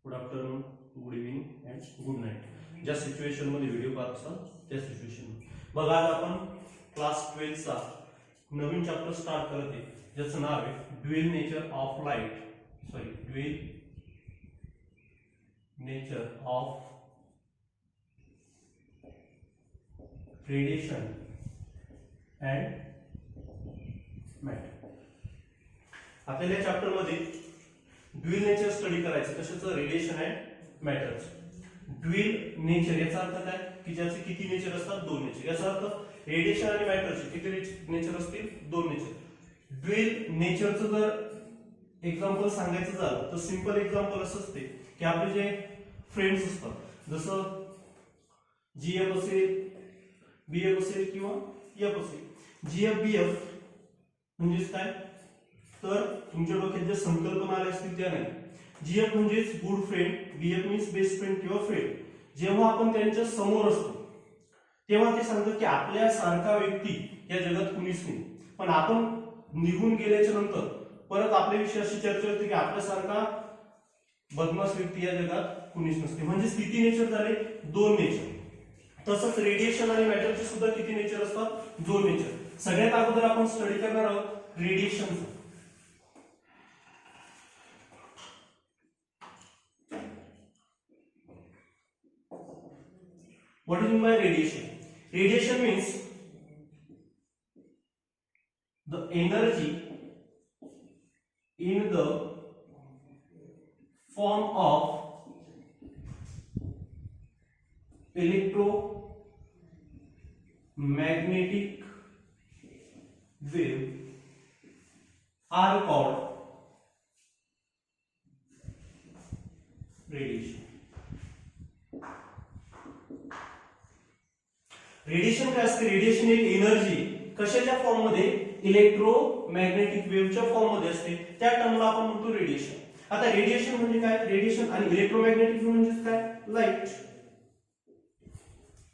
Good afternoon, good evening and good night. ज्या situation मध्ये video पाहत असाल त्या सिच्युएशन बघा. आज आपण क्लास 12 चा नवीन चॅप्टर स्टार्ट करत आहे, ज्याचं नाव आहे dual nature of light. Dual nature of radiation and matter. आपल्याला या चॅप्टर मध्ये ड्युएल नेचर स्टडी करायचं, कशाचं? रेडिएशन अँड मॅटरचं. ड्युएल नेचर याचा अर्थ काय की ज्याचे किती नेचर असतात? दोन नेचर. याचा अर्थ रेडिएशन आणि मॅटरचे किती नेचर असतील? दोन नेचर. ड्युएल नेचरचं जर एक्झाम्पल सांगायचं झालं तर सिंपल एक्झाम्पल असं असते की आपले जे फ्रेंड्स असतात, जसं जीएफ असेल, बीएफ असेल किंवा एफ असेल. जीएफ बीएफ म्हणजेच काय? तर तुमच्या डोक्यात ज्या संकल्पना आल्या असतील त्या नाही. जीएफ म्हणजेच good friend, BF means best friend किंवा फ्रेंड. जेव्हा आपण त्यांच्या समोर असतो तेव्हा ते सांगतात की आपल्या सारखा व्यक्ती या जगात कुणीच नाही, पण आपण निघून गेल्याच्या नंतर परत आपल्याविषयी अशी चर्चा होते की आपल्यासारखा बदमाश व्यक्ती या जगात कुणीच नसते. म्हणजे किती नेचर झाले? दोन नेचर. तसंच रेडिएशन आणि मॅटरचे सुद्धा किती नेचर असतात? दोन नेचर. सगळ्यात अगोदर आपण स्टडी करणार आहोत रेडिएशनचं. What do you mean by radiation? Radiation means the energy in the form of electromagnetic wave are called radiation. Radiation काय असते? रेडिएशन एक एनर्जी कशाच्या फॉर्म मध्ये? इलेक्ट्रोमॅग्नेटिक वेव्हच्या फॉर्म मध्ये असते. त्या टर्मला आपण म्हणतो रेडिएशन. आता रेडिएशन म्हणजे काय? रेडिएशन आणि इलेक्ट्रोमॅग्नेटिक वेव्ह म्हणजे काय? Light.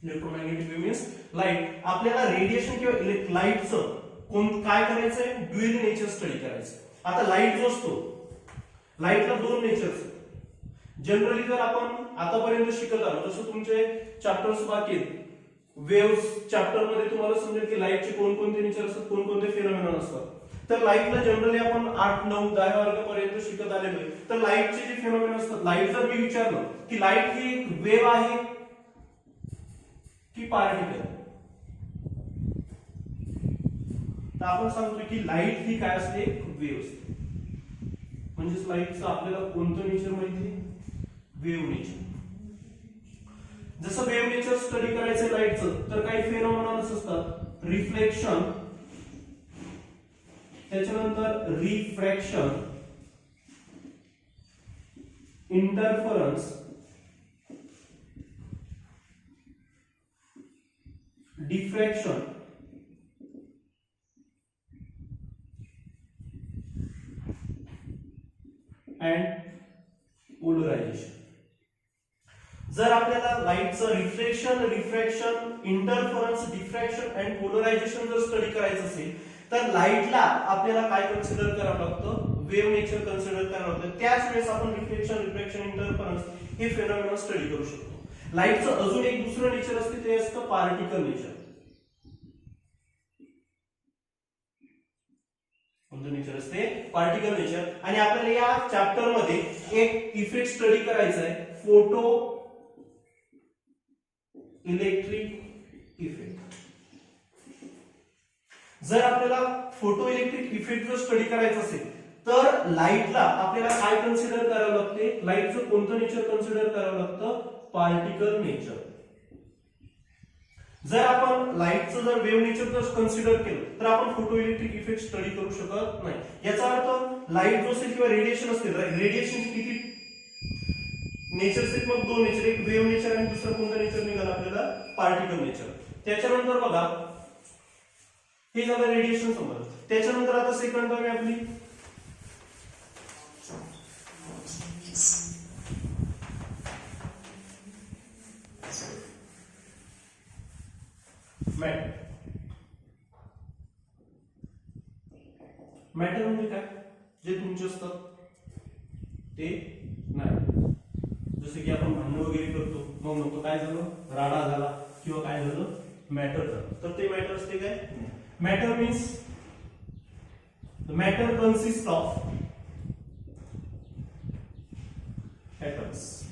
Electromagnetic wave means light. आपल्याला रेडिएशन किंवा लाईटचं काय करायचंय? ड्युएल नेचर स्टडी करायचं. आता लाईट जो असतो, लाईटला दोन नेचर्स. जनरली जर आपण आतापर्यंत शिकत आलो, जसं तुमचे चॅप्टर्स बाकी आहेत, वेव्स चॅप्टर मध्ये तुम्हाला समजेल की लाईटचे कोणकोणते नेचर असतात, कोणकोणते फेनॉमेनॉन असतात. तर लाईटला जनरली आपण 8, 9, 10 वर्गापर्यंत शिकत आलेलो आहे. तर लाईटचे जे फेनॉमेनॉन असतात, लाईट जर मी विचारलं की लाईट ही एक वेव्ह आहे की पार्टिकल, तर आपण सांगतो की लाईट ही काय असते? एक वेव्ह असते. म्हणजेच लाईटचं आपल्याला कोणतं नेचर माहिती? Wave nature. जसं वेव्ह नेचर स्टडी करायचं लाईटचं, तर काही फेनॉमेनॉन्स असतात. रिफ्लेक्शन, त्याच्यानंतर refraction, interference, diffraction and polarisation. जर आपल्याला लाईटचं reflection, refraction, interference, diffraction and polarisation जर स्टडी करायचं असेल, तर लाईटला आपल्याला काय कन्सिडर करावं लागतं? वेव्ह नेचर कन्सिडर करावं लागतं. त्याच वेळेस आपण रिफ्लेक्शन, रिफ्रॅक्शन, इंटरफरन्स हे फेनॉमेनॉन स्टडी करू शकतो. लाईटचं अजून एक दुसरं नेचर असते, ते असतं पार्टिकल नेचर. कोणतं नेचर असते? Particle nature. आणि आपल्याला या चॅप्टर मध्ये एक इफेक्ट स्टडी करायचा आहे, फोटो इलेक्ट्रिक इफेक्ट. जर आपल्याला फोटो इलेक्ट्रिक इफेक्ट जर स्टडी करायचं असेल, तर लाईटला आपल्याला काय कन्सिडर करावं लागते? लाईटचं कोणतं नेचर कन्सिडर करावं लागतं? Particle nature. जर आपण लाईटचं जर वेव्ह नेचर जर कन्सिडर केलं, तर आपण फोटो इलेक्ट्रिक इफेक्ट स्टडी करू शकत नाही. याचा अर्थ लाईट जो असेल किंवा रेडिएशन असेल, रेडिएशन किती नेचर आहेत? मग दोन नेचर, एक वेव्ह नेचर आणि दुसरं कोणतं नेचर निघालं आपल्याला? Particle nature. त्याच्यानंतर बघा, हे झालं रेडिएशन समज. त्याच्यानंतर आता सेकंड टर्म आहे आपली मॅटर. मॅटर म्हणजे काय? जे तुमचे असतात ते नाही. जसं की आपण भांडण वगैरे करतो, मग म्हणतो काय झालं, राडा झाला किंवा काय झालं, मॅटर झालं. तर ते मॅटर असते काय, matter means matter consist of atoms.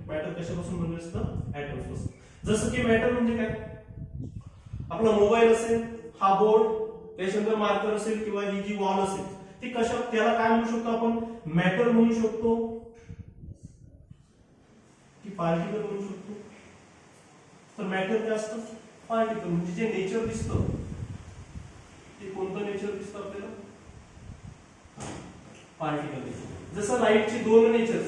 Matter कशापासून बनलेलं असतं, ऍटम्स पासून. जसं की मॅटर म्हणजे काय, आपला मोबाईल असेल, हा बोर्ड, त्याच्यानंतर मार्कर असेल किंवा ही जी वॉल असेल, ती कशा, त्याला काय म्हणू शकतो आपण, मॅटर म्हणू शकतो की पार्टिकल म्हणू शकतो. तर मॅटर काय असतं, पार्टिकल. म्हणजे जे नेचर दिसतं ते कोणतं नेचर दिसतं आपल्याला, पार्टिकल नेचर. जसं लाईटचे दोन नेचर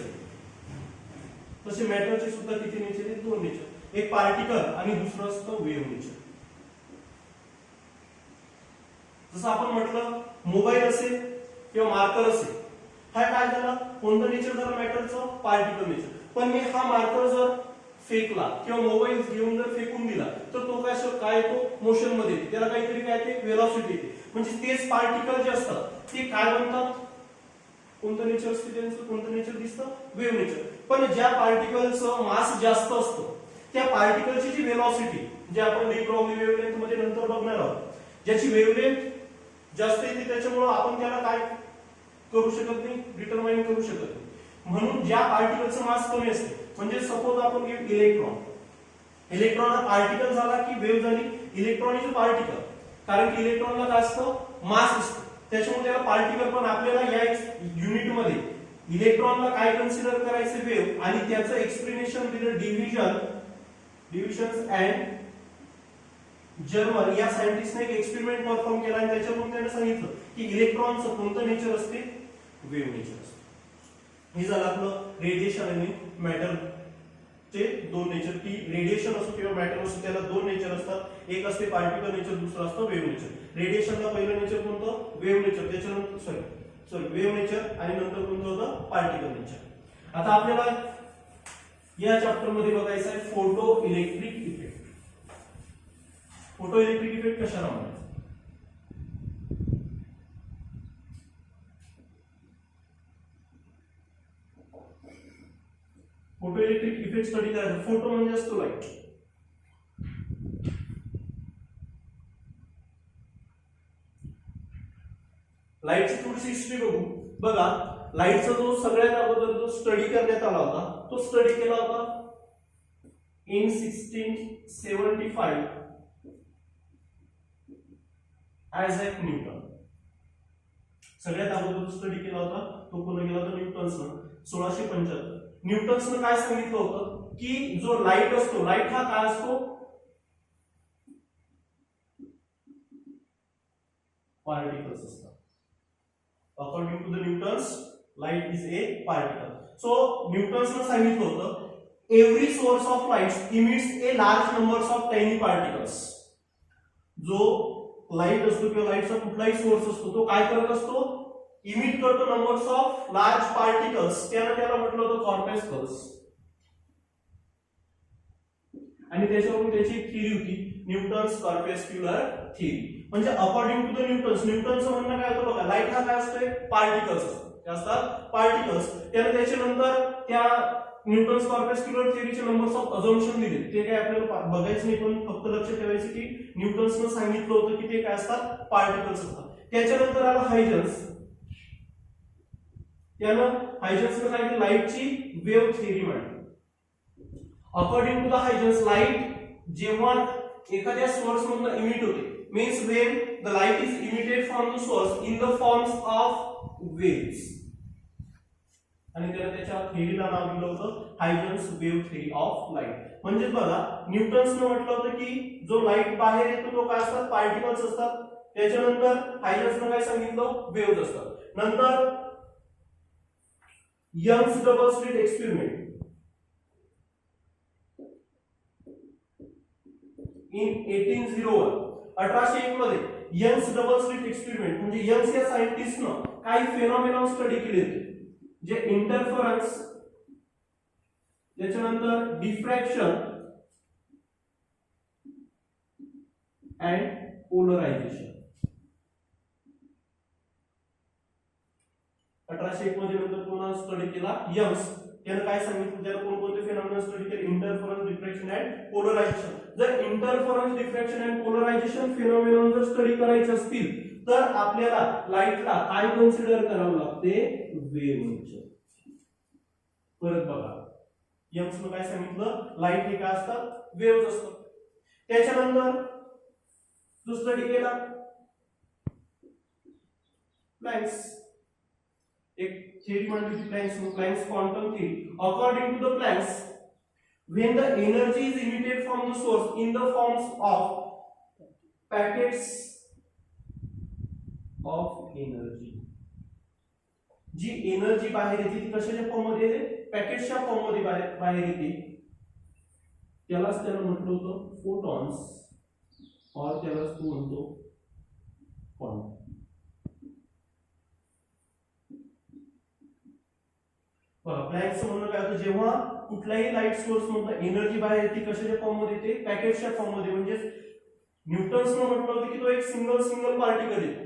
तसे मॅटरचे सुद्धा किती नेचर आहेत, दोन नेचर. एक पार्टिकल आणि दुसरं असतं वेव्ह नेचर. जसं आपण म्हटलं मोबाईल असेल किंवा मार्कर असेल, हा काय झाला, कोणतं नेचर झालं मॅटरचं, पार्टिकल नेचर. पण मी हा मार्कर जर फेकला किंवा मोबाईल घेऊन जर फेकून दिला तर तो काय येतो, मोशन मध्ये येते, त्याला काहीतरी काय येते, वेलॉसिटी येते. म्हणजे तेच पार्टिकल जे असतात ते काय बनतात, कोणतं नेचर असते त्यांचं, कोणतं नेचर दिसतं, वेव्ह नेचर. पण ज्या पार्टिकलचं मास जास्त असतं त्या पार्टिकलची जी वेलॉसिटी, जे आपण डी ब्रॉग्ली वेव्हलेंथ मध्ये नंतर बघणार आहोत, ज्याची वेव्हलेंथ जास्त येते त्याच्यामुळे आपण त्याला काय करू शकत नाही, डिटरमाइन करू शकत नाही. म्हणून ज्या पार्टिकलचं मास कमी असते, म्हणजे सपोज आपण घेऊ इलेक्ट्रॉन. इलेक्ट्रॉन हा पार्टिकल झाला की वेव्ह झाली, इलेक्ट्रॉन इज अ पार्टिकल. कारण की इलेक्ट्रॉनला काय असतं, मास असतं, त्याच्यामुळे त्याला पार्टिकल. पण आपल्याला या युनिट मध्ये इलेक्ट्रॉनला काय कन्सिडर करायचं, वेव्ह, आणि त्याचं एक्सप्लेनेशन दिलं डिव्हिजन अँड जर्मन या सायंटिस्टने एक एक्सपेरिमेंट परफॉर्म केला आणि त्याच्यातून त्याने सांगितलं की इलेक्ट्रॉनचं कोणतं नेचर असते, वेव्ह नेचर असते. हे झालं आपलं रेडिएशन आणि मॅटर चे दोन नेचर. की रेडिएशन असो किंवा मॅटर असो त्याला दोन नेचर असतात, एक असते पार्टिकल नेचर, दुसरं असतं वेव्ह नेचर. रेडिएशनला पहिलं नेचर कोणतं, वेव्ह नेचर, त्याच्यानंतर वेव्ह नेचर आणि नंतर कोणतं होतं, पार्टिकल नेचर. आता आपल्याला या चॅप्टर मध्ये बघायचं आहे photo electric effect. Photo electric effect कशाला म्हणतात, फोटो इलेक्ट्रिक इफेक्ट स्टडी करायचं. फोटो म्हणजे असतो लाईट. लाईटची थोडीशी हिस्ट्री बघू. बघा, लाईटचा जो सगळ्यात अगोदर जो स्टडी करण्यात आला होता तो स्टडी केला होता इन 1675 आयझॅक न्यूटन. सगळ्यात अगोदर स्टडी केला होता तो कोण केला होता, न्यूटन्सनं, 1675. न्यूटन्सनं काय सांगितलं होतं की जो लाईट असतो, लाईट हा काय असतो, पार्टिकल्स असतात. According to the Newtons light is a particle. So न्यूटन्सनं सांगितलं होतं every source of light emits a large numbers of tiny particles. जो लाईट असतो किंवा लाईटचा कुठलाही सोर्स असतो तो काय करत असतो, इमिट करतो नंबर्स ऑफ लार्ज पार्टिकल्स. त्याला म्हटलं होतं कॉर्पस्कल्स. आणि त्याच्यावरून त्याची थ्योरी होती न्यूटन्स कॉर्पस्क्युलर थ्योरी. म्हणजे अकॉर्डिंग टू द न्यूटन्सचं म्हणणं काय होतं, बघा लाईट हा काय असतोय, पार्टिकल्स असतो, काय असतात, पार्टिकल्स. त्याच्यानंतर त्या न्यूटन्स कॉर्पस्क्युलर थ्योरीचे नंबर्स ऑफ अझम्पशन दिले. ते काय आपल्याला बघायचं नाही, पण फक्त लक्षात ठेवायचं की न्यूटन्सनं सांगितलं होतं की ते काय असतात, पार्टिकल्स असतात. त्याच्यानंतर आला हायजन्स. त्यानं हायजन्सनं काय केलं, लाईटची वेव्ह थ्योरी मांडली. अकॉर्डिंग टू द हायजन्स, लाईट जेव्हा एखाद्या सोर्स मधून इमिट होते, means when the light is emitted from the source in the forms of waves. आणि त्याच्या थेअरीला नाव दिलं होतं हायजन्स वेव्ह थेअरी ऑफ लाईट. म्हणजे बघा, न्यूटन्सनं म्हटलं होतं की जो लाईट बाहेर येतो तो काय असतात, पार्टिकल्स असतात. त्याच्यानंतर हायजन्सनं काय सांगितलं, वेव्हज असतात. नंतर Young's double slit experiment in 1801, 1801 मध्ये यंग्स डबल स्लिट एक्सपेरिमेंट. म्हणजे यंग्स या सायंटिस्टनं काही फेनॉमेनॉन स्टडी केले होते, जे इंटरफरन्स, त्याच्यानंतर डिफ्रॅक्शन अँड पोलरायझेशन. 1801 मध्ये नंतर पुन्हा स्टडी केला यंग्स. त्यानं काय सांगितलं, त्यानं कोणकोणते फेनॉमेना स्टडी केले, इंटरफरन्स, डिफ्रॅक्शन अँड पोलरायझेशन. जर interference, diffraction and polarisation phenomena जर स्टडी करायचे असतील तर आपल्याला लाईटला काय कन्सिडर करावं लागते, वेव्ह नेचर. परत बघा यंग्सनं काय सांगितलं, लाईट हे काय असतात, वेव्हज असतात. त्याच्यानंतर जो स्टडी केला प्लँक्स, एक theory मांडली होती Planck's quantum theory. According to the Planck's, when the energy is emitted from the source in the forms of packets of energy, जी एनर्जी बाहेर येते ती कशाच्या फॉर्म मध्ये येते, पॅकेट्सच्या फॉर्म मध्ये बाहेर येते, त्यालाच त्याला म्हटलं होतं फोटॉन्स, और त्यालाच तो म्हणतो क्वांटम. प्लँक्सचं म्हणणं काय होतं, जेव्हा कुठलाही लाईट सोर्स मधून एनर्जी बाहेर येते कशाच्या फॉर्म मध्ये येते, पॅकेट्सच्या फॉर्म मध्ये. म्हणजे न्यूटन्सनं म्हटलं होतं की तो एक सिंगल पार्टिकल येतो,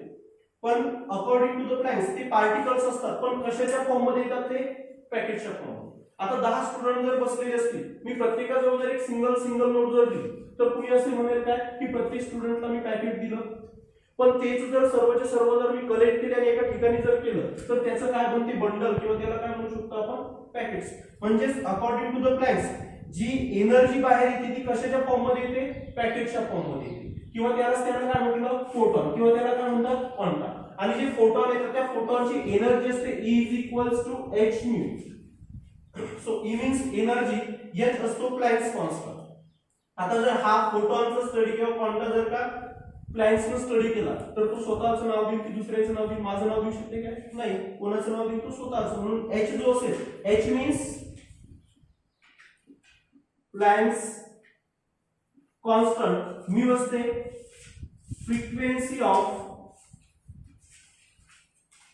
पण अकॉर्डिंग टू द प्लँक्स ते पार्टिकल्स असतात, पण कशाच्या फॉर्म मध्ये येतात, ते पॅकेटच्या फॉर्म मध्ये. आता 10 स्टुडंट जर बसलेले असतील, मी प्रत्येकाजवळ जर एक सिंगल नोट जर दिली तर कुणी असे म्हणेल काय की प्रत्येक स्टुडंटला मी पॅकेट दिलं, पण तेच जर सर्वचे सर्व जर मी कलेक्ट केले आणि एका ठिकाणी जर केलं तर त्याचं काय बनते, बंडल, किंवा त्याला काय म्हणू शकतो आपण, पॅकेट्स. म्हणजेच अकॉर्डिंग टू द प्लँक्स जी एनर्जी बाहेर येते ती कशाच्या फॉर्म मध्ये येते, पॅकेटच्या फॉर्म मध्ये येते, किंवा त्याला काय म्हटलं, फोटॉन, किंवा त्याला काय म्हणतात, क्वांटम. आणि जे फोटॉन येतात त्या फोटॉनची एनर्जी असते E equals to h mu. So E means energy, h असतो प्लँक्स कॉन्स्टंट. आता जर हा फोटॉनचा स्टडी किंवा क्वांटम जर का प्लँक्सनं स्टडी केला तर तो स्वतःचं नाव देईल की दुसऱ्याचं नाव देईल, माझं नाव देऊ शकते काय, नाही, कोणाचं नाव देईल, तो स्वतःचं. म्हणून h जो असेल, h means Planck's constant, mu असते frequency of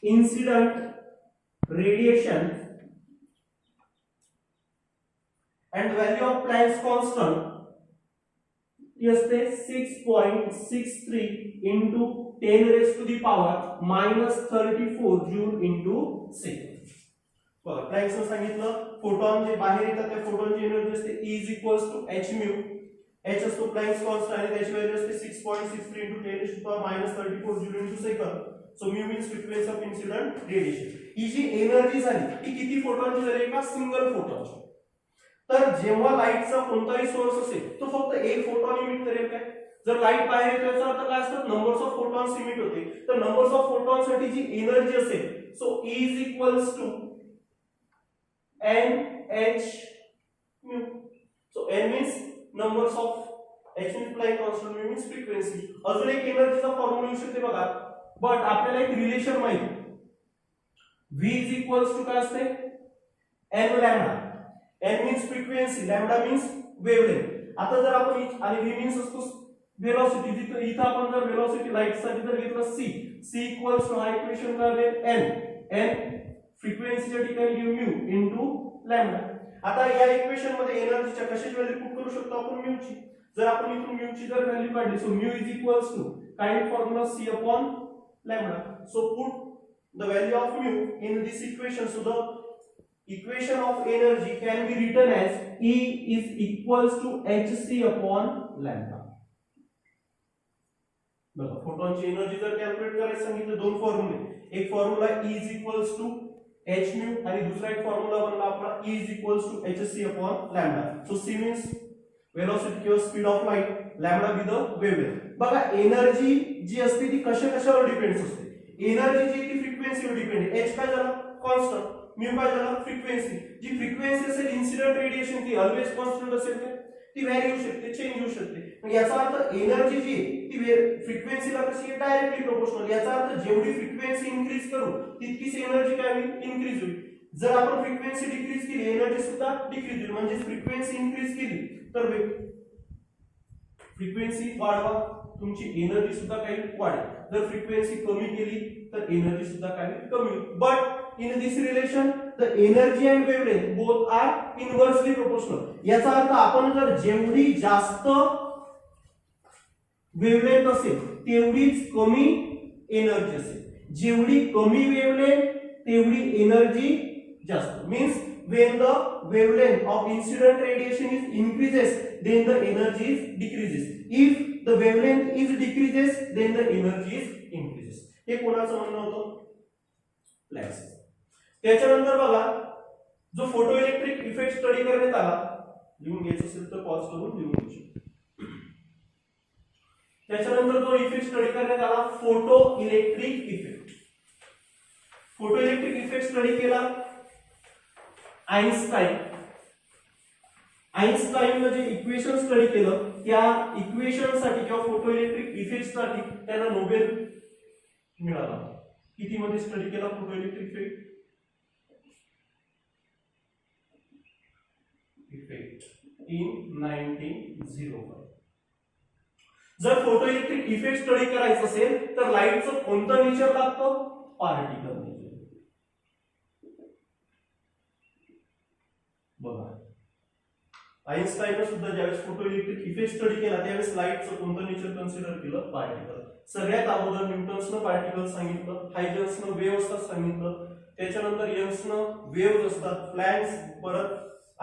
incident radiation, and value of Planck's constant असते 6.63 into 10 raised to the power -34 joule into second. बघा प्लँक्सनं सांगितलं फोटॉन जे बाहेर येतात त्या फोटॉनची एनर्जी असते E h म्यू. h असतो प्लँक्स कॉन्स्टंट आणि त्याची व्हॅल्यू असते 6.63 into 10 raised to the power -34 joule into second. So mu means frequency of incident radiation. ही जी एनर्जी झाली ती किती फोटॉनची झाली, एका सिंगल फोटॉनची. तर जेव्हा लाईटचा कोणताही सोर्स असेल तो फक्त एक फोटॉन इमिट करेल काय, जर लाईट बाहेर येतो याचा अर्थ काय असतात, नंबर्स ऑफ फोटॉन्स इमिट होते. तर नंबर्स ऑफ फोटॉन साठी जी एनर्जी असेल, so E is equals to NH mu. So N means numbers of, H means Planck constant, mu means frequency. अजून एक एनर्जीचा फॉर्म्युला येऊ शकते बघा, बट आपल्याला एक रिलेशन माहिती, V इज इक्वल्स टू काय असते, N lambda. N means frequency, lambda means wavelength. आता जर आपण आणि V मीन्स असतो वेलोसिटी, इथं आपण जर वेलोसिटी लाईट साठी जर घेतलं C इक्वल्स टू, हा इक्वेशन काय आहे, N फ्रिक्वेन्सीच्या ठिकाणी घेऊ म्यू इनटू लॅम्डा. आता या इक्वेशन मध्ये एनर्जीच्या कशाची व्हॅल्यू पुट करू शकतो आपण, म्यूची. जर आपण इथून म्यूची जर व्हॅल्यू काढली, so mu is equals to काय formula C upon lambda. So put the value of mu in this equation. So the equation of energy can be written as E is equals to hc upon lambda. बघा फोटॉनची energy जर calculate करायचं सांगितलं, दोन फॉर्म्युले, एक formula E is equals to h mu आणि दुसरा एक formula बनला आपला E is equals to hc upon lambda. So C means velocity किंवा speed of light, lambda be the wavelength. बघा एनर्जी जी असते ती कशावर डिपेंड असते, एनर्जी जी ती फ्रिक्वेन्सीवर डिपेंड आहे. h काय झाला, कॉन्स्टंट, म्यू काय झाला, फ्रिक्वेन्सी. जी फ्रिक्वेन्सी असेल इन्सिडेंट रेडिएशन ती ऑलवेज कॉन्स्टंट असेल का, ती व्हॅरी होऊ शकते, चेंज होऊ शकते. मग याचा अर्थ एनर्जी जी ती फ्रिक्वेन्सीला कशी आहे, डायरेक्टली प्रोपोर्शनल. याचा अर्थ जेवढी फ्रिक्वेन्सी इन्क्रीज करू तितकीच एनर्जी काय होईल, इन्क्रीज होईल. जर आपण फ्रिक्वेन्सी डिक्रीज केली एनर्जी सुद्धा डिक्रीज होईल. म्हणजे फ्रिक्वेन्सी इन्क्रीज केली तर फ्रिक्वेन्सी वाढवा, तुमची एनर्जी सुद्धा काही वाढेल. जर फ्रिक्वेन्सी कमी केली तर एनर्जी सुद्धा काही कमी होईल. But in this relation the energy and wavelength both are inversely proportional. याचा अर्थ आपण जर जेवढी जास्त वेव्हलेंथ असेल तेवढीच कमी एनर्जी असेल, जेवढी कमी वेव्हलेंथ तेवढी एनर्जी जास्त. Means when the wavelength of incident radiation is increases then the energy is decreases. If the wavelength is decreases then the energy is increases. हे कोणाचं म्हणणं होतं? प्लॅंक्स. त्याच्यानंतर बघा जो फोटो इलेक्ट्रिक इफेक्ट स्टडी करण्यात आला, लिहून घ्यायचं असेल तर पॉज करून लिहून घ्यायचं. त्याच्यानंतर जो इफेक्ट स्टडी करण्यात आला photo electric effect. Photo electric effect study केला आइन्स्टाईनने जे इक्वेशन स्टडी केलं त्या इक्वेशनसाठी किंवा फोटो इलेक्ट्रिक इफेक्टसाठी त्यांना नोबेल मिळाला. किती मध्ये स्टडी केला फोटो इलेक्ट्रिक इफेक्ट इन 1905. जर फोटो इलेक्ट्रिक इफेक्ट स्टडी करायचं असेल तर लाईटचं कोणतं नेचर लागतं? Particle nature. बघा आइन्स्टाईनने सुद्धा ज्यावेळेस फोटो इलेक्ट्रिक इफेक्ट स्टडी केला त्यावेळेस लाईटचं कोणतं नेचर कन्सिडर केलं? पार्टिकल. सगळ्यात अगोदर न्यूटन्सनं पार्टिकल सांगितलं, हायजन्सनं वेव्ह असतात सांगितलं, त्याच्यानंतर यंग्सनं वेव्ह असतात, प्लॅंक्स, परत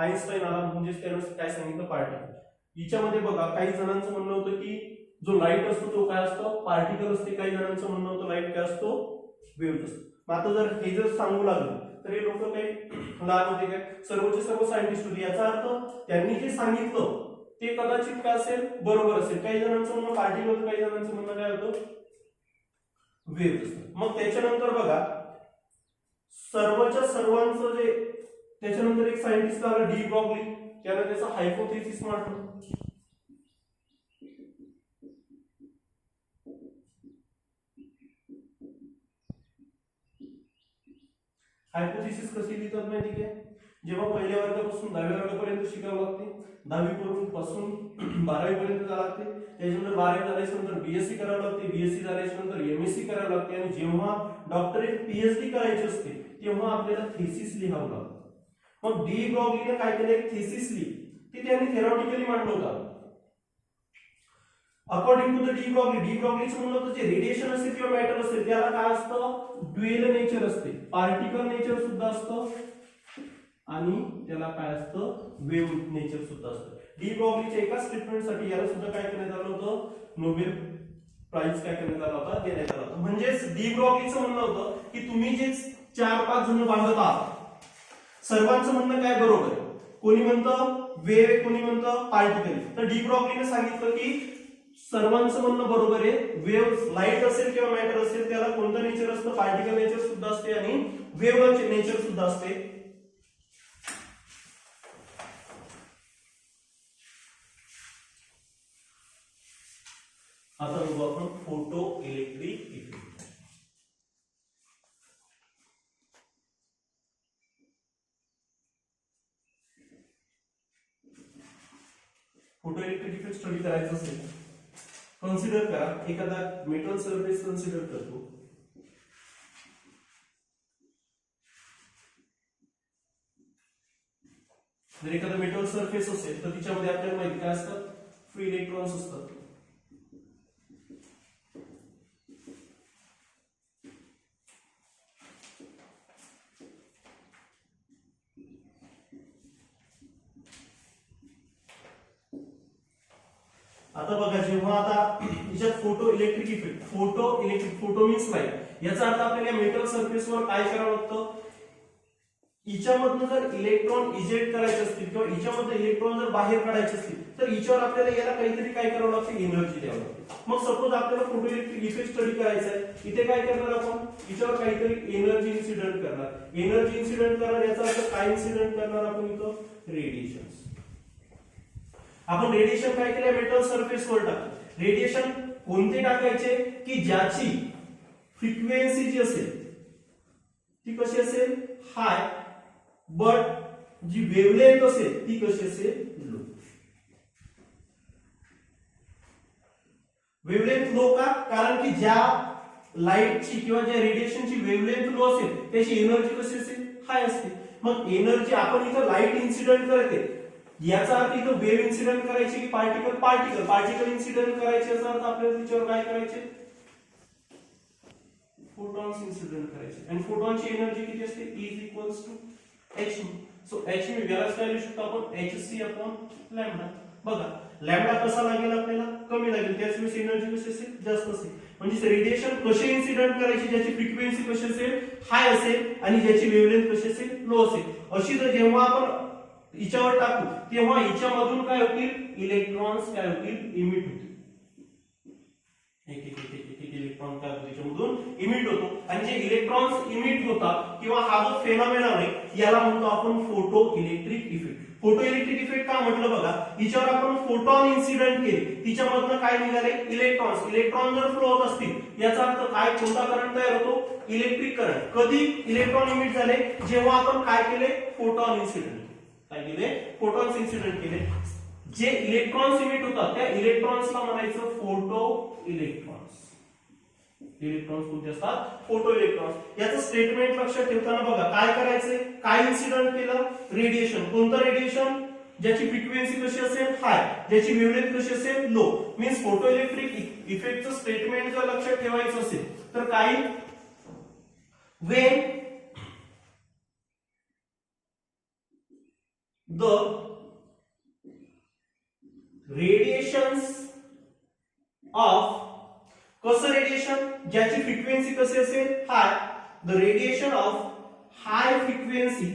आइन्स्टाईन आला म्हणजे त्यावेळेस काय सांगितलं? पार्टिकल. हिच्यामध्ये बघा काही जणांचं म्हणणं होतं की जो लाईट असतो तो काय असतो? पार्टिकल असते. काही जणांचं म्हणणं होतं लाईट काय असतो? वेव्ह असतो. आता जर हे जर सांगू लागलं तर हे लोक काही लहान होते काय? सर्वचे सर्व सायंटिस्ट होते. याचा अर्थ त्यांनी जे सांगितलं ते कदाचित काय असेल? बरोबर असेल. काही जणांचं म्हणणं पार्टिकल होतं, काही जणांचं म्हणणं काय होतं? वेव्ह असतं. मग त्याच्यानंतर बघा सर्वच्या सर्वांचं जे त्याच्यानंतर एक सायंटिस्ट आला डी ब्रॉग्ली, त्याने त्याचा हायपोथेसिस मांडलं. हायपोथेसिस कशी लिहितात माहिती आहे? जेव्हा पहिल्या वर्गापासून 10व्या वर्गापर्यंत शिकावं लागते, 10वी पासून 12वी पर्यंत जावं लागते, त्याच्यानंतर 12वी झाल्यानंतर बीएससी करावं लागते, बीएससी झाल्यानंतर एमएससी करावं लागते आणि जेव्हा डॉक्टरेट पीएचडी करायची असते तेव्हा आपल्याला थेसिस लिहावं लागतं. मग डी ब्रॉग्लीने काय केलं? एक थेसिस लिहिली, ती त्यांनी थेरॉटिकली मांडलं होतं. अकॉर्डिंग टू द डी ब्रॉग्लीचं म्हणणं होतं जे रेडिएशन असते किंवा मॅटर असते त्याला काय असतं? ड्युएल नेचर असते, पार्टिकल नेचर सुद्धा असतं आणि त्याला काय असतं? वेव्ह नेचर सुद्धा असतं. डी ब्रॉग्लीच्या एका स्टेटमेंटसाठी याला सुद्धा काय करण्यात आलं होतं? नोबेल प्राइज काय करण्यात आला होता? देण्यात आला होता. म्हणजेच डी ब्रॉग्लीचं म्हणणं होतं की तुम्ही जे 4-5 जण बांधत आहात सर्वांचं म्हणणं काय बरोबर आहे? कोणी म्हणतं वेव्ह, कोणी म्हणतं पार्टिकल. तर डी ब्रॉग्लीने सांगितलं की सर्वांचं म्हणणं बरोबर आहे. वेव्ह लाईट असेल किंवा मॅटर असेल त्याला कोणतं नेचर असतं? पार्टिकल नेचर सुद्धा असते आणि वेव्ह नेचर सुद्धा असते. आता बघू आपण photo electric effect. Photo electric effect study करायचं असेल कन्सिडर करा एखादा मेटल सरफेस कन्सिडर करतो. जर एखादा मेटल सरफेस असेल तर तिच्यामध्ये आपल्याला माहिती काय असतात? फ्री इलेक्ट्रॉन्स असतात. आता बघा जेव्हा आता याच्यात photo electric effect, photo means light, याचा अर्थ आपल्याला मेटल सरफेसवर काय करावं लागतं? हिच्यामधून जर इलेक्ट्रॉन इजेक्ट करायचे असतील किंवा हिच्यामध्ये इलेक्ट्रॉन जर बाहेर काढायचे असतील तर हिच्यावर आपल्याला याला काहीतरी काय करावं लागतं? एनर्जी द्यावं लागते. मग सपोज आपल्याला फोटो इलेक्ट्रिक इफेक्ट स्टडी करायचा आहे, इथे काय करणार आपण? हिच्यावर काहीतरी एनर्जी इन्सिडेंट करणार. एनर्जी इन्सिडेंट करणार याचा अर्थ काय इन्सिडेंट करणार आपण इथं? रेडिएशन. आपण रेडिएशन काय केलं? मेटल सरफेसवर टाकतो. रेडिएशन कोणते टाकायचे? की ज्याची फ्रिक्वेन्सी जी असेल ती कशी असेल? हाय, बट जी वेव्हलेंथ असेल ती कशी असेल? लो. वेव्हलेंथ लो का? कारण की ज्या लाईटची किंवा ज्या रेडिएशनची वेव्हलेंथ लो असेल त्याची एनर्जी कशी असेल? हाय असते. मग एनर्जी आपण इथं लाईट इन्सिडेंट करते याचा अर्थ इथं वेव्ह इन्सिडेंट करायची की पार्टिकल इन्सिडेंट करायचे याचा अर्थ आपल्याला तिच्यावर काय करायचे? फोटॉन्स इन्सिडेंट करायचे आणि फोटॉनची एनर्जी किती असते is equals to h. So h मी व्यास काय लिहू शकतो आपण hc अपॉन लॅम्बडा. बघा लॅम्बडा कसा लागेल आपल्याला कमी लागेल त्याच वेळेस एनर्जी कशी असेल जास्त असेल. म्हणजे रेडिएशन कसे इन्सिडेंट करायचे ज्याची फ्रिक्वेन्सी कशी असेल हाय असेल आणि ज्याची वेव्हलेंथ कशी असेल लो असेल. अशी जर जेव्हा आपण हिच्यावर टाकू तेव्हा हिच्यामधून काय होतील इलेक्ट्रॉन्स काय होतील इमिट होतील. एक एक एक एक एक इलेक्ट्रॉन काय होतो त्याच्यामधून इमिट होतो आणि जे इलेक्ट्रॉन्स इमिट होतात किंवा हा जो फेनॉमेनॉन आहे याला म्हणतो आपण photo electric effect. Photo electric effect का म्हटलं बघा हिच्यावर आपण फोटॉन इन्सिडेंट केले तिच्यामधनं काय निघाले इलेक्ट्रॉन्स. इलेक्ट्रॉन जर फ्लो होत असतील याचा अर्थ काय कोणता करंट तयार होतो इलेक्ट्रिक करंट. कधी इलेक्ट्रॉन इमिट झाले जेव्हा आपण काय केले फोटॉन इन्सिडेंट काय केले फोटॉन्स इन्सिडेंट केले. जे इलेक्ट्रॉन्स इमिट होतात त्या इलेक्ट्रॉन्सला म्हणायचं फोटो इलेक्ट्रॉन्स. इलेक्ट्रॉन्स कोणते असतात फोटो इलेक्ट्रॉन्स. याचं स्टेटमेंट लक्षात ठेवताना बघा काय करायचंय काय इन्सिडेंट केलं रेडिएशन. कोणतं रेडिएशन ज्याची फ्रिक्वेन्सी कशी असेल हाय ज्याची वेव्हलेंथ कशी असेल लो. मीन्स फोटो इलेक्ट्रिक इफेक्टचं स्टेटमेंट जर लक्षात ठेवायचं असेल तर काही when the radiations of कसं रेडिएशन ज्याची फ्रिक्वेन्सी कशी असेल high the radiation of high frequency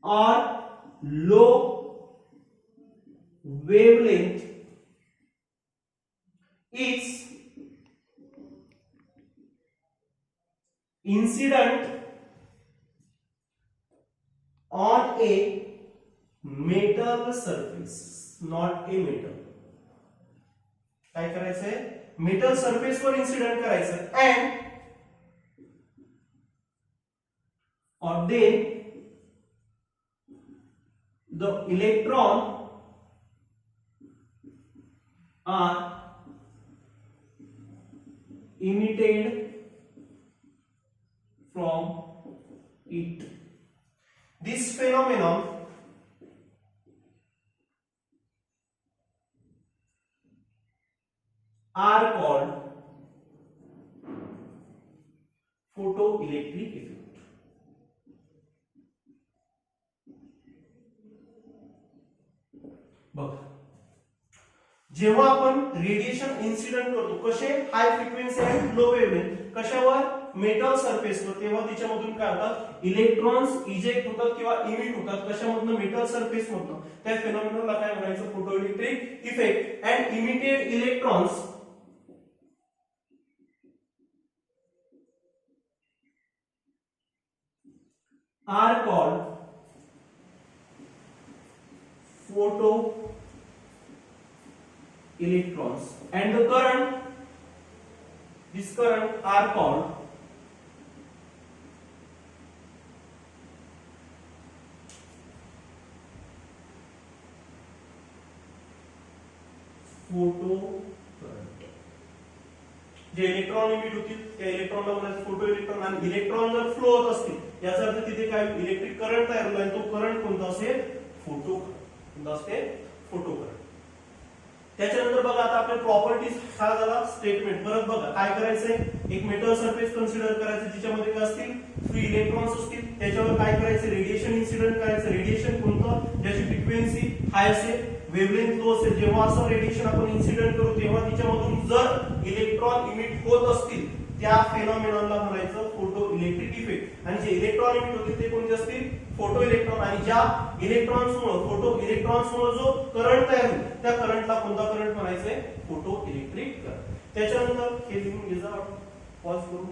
और low wavelength is incident on a metal surface, not a metal. काय करायचंय मेटल सरफेस वर इन्सिडेंट करायचं अँड और then the electron are emitted from it. This phenomenon are called photoelectric effect. बघा जेव्हा आपण radiation incident करतो कसे हाय फ्रिक्वेन्सी आणि लो वेव्हलेंथ कशावर मेटल सरफेसवर तेव्हा तिच्यामधून काय होतात इलेक्ट्रॉन्स इजेक्ट होतात किंवा इमिट होतात कशामधनं मेटल सरफेस मधनं. त्या फेनॉमेनॉनला काय म्हणायचं photoelectric effect. And emitted electrons are called photo electrons and the this current are called photo current. जे इलेक्ट्रॉन इमिट होतील त्या इलेक्ट्रॉनला म्हणायचं फोटो इलेक्ट्रॉन. आणि इलेक्ट्रॉन जर फ्लो होत असतील याचा अर्थ तिथे काय इलेक्ट्रिक करंट तयार होईल आणि तो करंट कोणता असेल फोटो करंट. कोणता असते फोटो करंट. त्याच्यानंतर बघा आता आपल्या प्रॉपर्टीज हा झाला स्टेटमेंट. परत बघा काय करायचंय एक मेटल सरफेस कन्सिडर करायचं जिच्यामध्ये काय असतील फ्री इलेक्ट्रॉन्स असतील. त्याच्यावर काय करायचं रेडिएशन इन्सिडेंट करायचं. रेडिएशन कोणतं ज्याची फ्रिक्वेन्सी हाय असेल वेव्हलेंथ लो असेल. जेव्हा असं रेडिएशन आपण इन्सिडेंट करू तेव्हा तिच्यामधून जर इलेक्ट्रॉन इमिट होत असतील त्या फेनॉमेनॉनला म्हणायचं फोटो इलेक्ट्रिक इफेक्ट. आणि जे इलेक्ट्रॉन इमिट होतील ते कोणते असतील फोटो इलेक्ट्रॉन. आणि ज्या इलेक्ट्रॉन्समुळे फोटो इलेक्ट्रॉन्समुळे जो करंट तयार होईल त्या करंटला कोणता करंट म्हणायचंय फोटो इलेक्ट्रिक करंट. त्याच्यानंतर हे लिहून घे जा पॉज करू.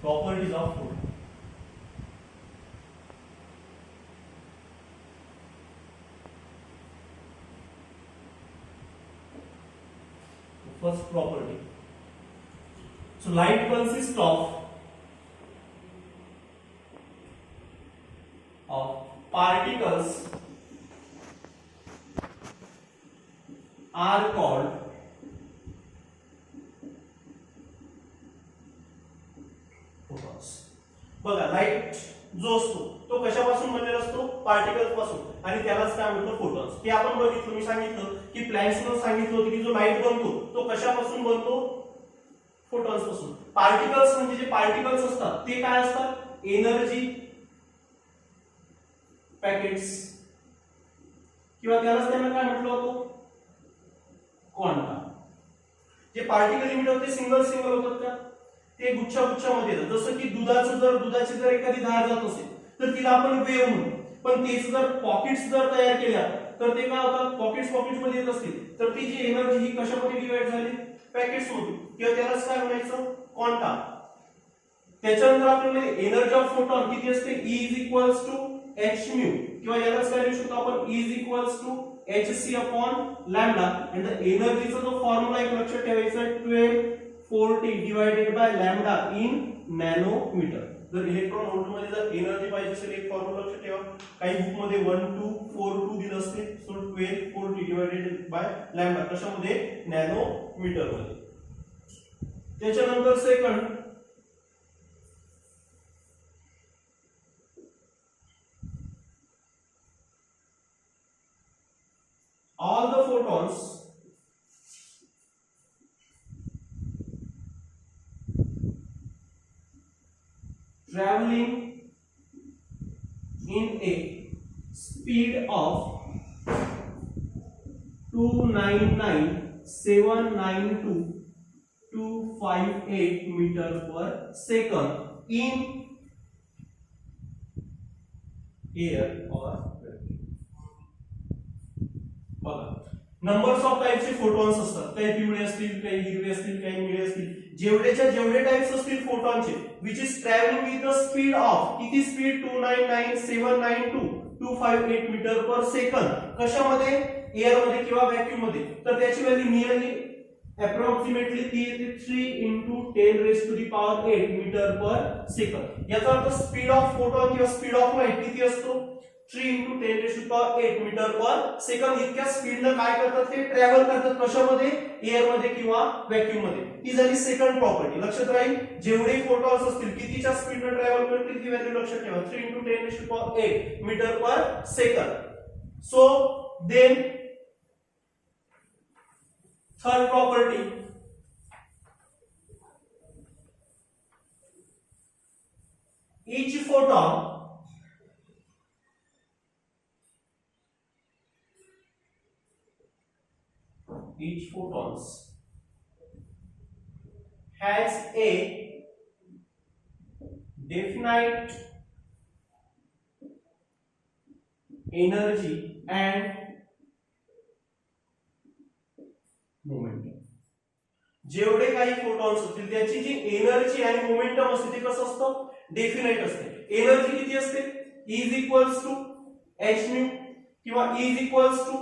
Properties of photon. First property. So light consists of particles are called photons. बघा लाईट जो असतो तो कशापासून बनलेला असतो? पार्टिकल्स पासून, आणि त्यालाच काय म्हणतो? फोटॉन्स. हे आपण बघितलं, मी सांगितलं की प्लॅन्क्सनं सांगितलं होतं की जो लाईट बनतो तो कशापासून बनतो? फोटॉन्स पासून. पार्टिकल्स म्हणजे जे पार्टिकल्स असतात ते काय असतात? एनर्जी पॅकेट्स, किंवा त्यालाच त्यांना काय म्हटलं होतं? क्वांटा. जे पार्टिकल इमिट होते सिंगल सिंगल होतात का? ते गुच्छा गुच्छामध्ये येतात. जसं की दुधाची जर एखादी धार जात असेल तर तिला आपण वेव्ह म्हणतो, पण तेच जर पॉकेट्स जर तयार केल्या तर ते काय होतात? पॉकेट्स मध्ये येत असतील तर ती जी एनर्जी ही कशामध्ये डिवाइड झाली? पॅकेट्स मध्ये, किंवा त्यालाच काय म्हणायचं? क्वांटा. त्याच्यानंतर आपल्याला एनर्जी ऑफ फोटॉन किती असते? E is equals to h mu, किंवा यालाच काय लिहू शकतो आपण? E is equals to hc upon lambda. आणि द एनर्जीचा जो फॉर्म्युला एक लक्षात ठेवायचा आहे, 1240 divided by lambda in nanometre. जर इलेक्ट्रॉन व्होल्ट मध्ये जर एनर्जी पाहिजे असेल, एक फॉर्म्युला लक्षात ठेवा. काही बुक मध्ये 1242 दिलं असते. सो 1240 डिवाइडेड बाय लॅम्बडा कशामध्ये? नॅनोमीटर मध्ये. त्याच्यानंतर second, all the photons traveling in a speed of 299,792,258 meter per second in air or numbers of टाइपचे फोटॉन्स असतात. काही पिवळे असतील, काही हिरवे असतील, काही निळे असतील. जेवढे टाइप्स असतील फोटॉनचे which is travelling with the speed of, किती स्पीड? 299,792,258 metre per second. कशामध्ये? एअर मध्ये किंवा व्हॅक्यूम मध्ये. तर त्याची व्हॅल्यू नियरली अप्रॉक्सिमेटली ती येते 3 × 10⁸ मीटर पर सेकंद. याचा अर्थ स्पीड ऑफ फोटॉन किंवा स्पीड ऑफ लाईट किती असतो? 3 × 10⁸ मीटर पर सेकंद. इतक्या स्पीडनं काय करतात? ते ट्रॅव्हल करतात. कशामध्ये? एअर मध्ये किंवा व्हॅक्यूम मध्ये. ही झाली सेकंड प्रॉपर्टी. लक्षात राहील, जेवढे फोटॉन्स असतील कितीच्या स्पीडनं ट्रॅव्हल करतील ती व्हॅल्यू लक्षात ठेवा. 3 × 10⁸ मीटर पर सेकंद. So then third property, each photons has a definite energy and momentum. जेवढे काही फोटॉन्स असतील त्याची जी एनर्जी आणि मोमेंटम असते ते कसं असतं? डेफिनाइट असते. एनर्जी किती असते? E is equals to h mu, किंवा E is equals to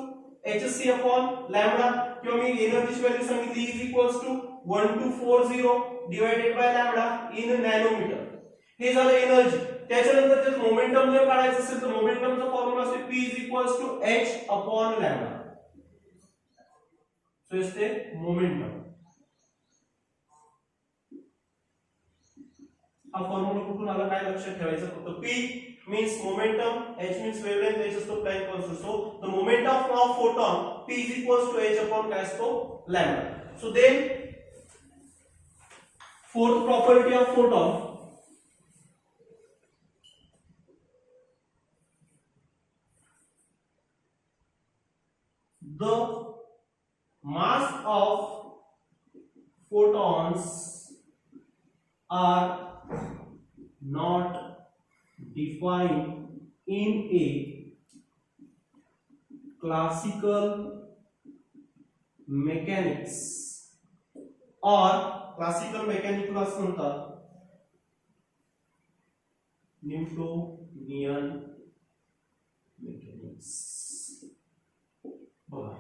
hc upon lambda, किंवा मी एनर्जीची व्हॅल्यू सांगितली E is equals to 1240 divided by lambda in nanometre. हे झालं एनर्जी. त्याच्यानंतर त्याचं मोमेंटम जर काढायचं असेल तर मोमेंटमचा फॉर्म्युला असतो P is equals to h upon lambda. So is the momentum. हा फॉर्म्युला कुठून आला काय लक्षात ठेवायचं? फक्त P means momentum, h means wavelength, h असतो Planck constant. So the momentum of photon P is equals to h upon काय असतो? lambda. So then fourth property of photon, the mass of photons are not defined in a classical mechanics or classical mechanics class म्हणतात Newtonian mechanics. बघा,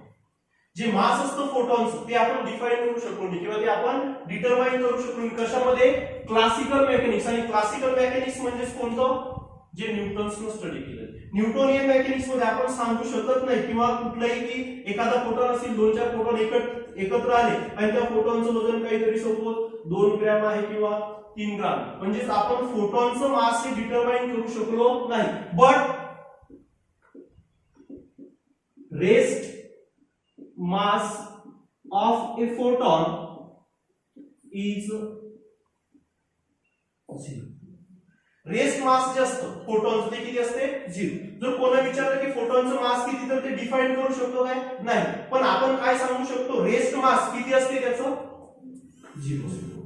जे मास असतं photons ते आपण define करू शकलो नाही किंवा ते आपण डिटरमाइन करू शकलो नाही. कशामध्ये? Classical mechanics. आणि क्लासिकल मेकॅनिक्स म्हणजे कोणतं? जे न्यूटन्सनं स्टडी केलं. न्यूटोनियन मेकॅनिक्स मध्ये आपण सांगू शकत नाही किंवा कुठलाही की एखादा फोटॉन असेल, 2-4 फोटॉन एकत्र आले आणि त्या फोटॉनचं वजन काहीतरी सपोज 2 ग्रॅम आहे किंवा 3 ग्राम, म्हणजेच आपण फोटॉनचं मास हे डिटरमाइन करू शकलो नाही. But rest mass of A photon is 0. Rest mass जे असतं फोटॉनचं ते किती असते 0. जर कोणा विचारलं की फोटॉनचं मास किती तर ते डिफाइन करू शकतो काय नाही, पण आपण काय सांगू शकतो रेस्ट मास किती असते त्याचं 0 असते.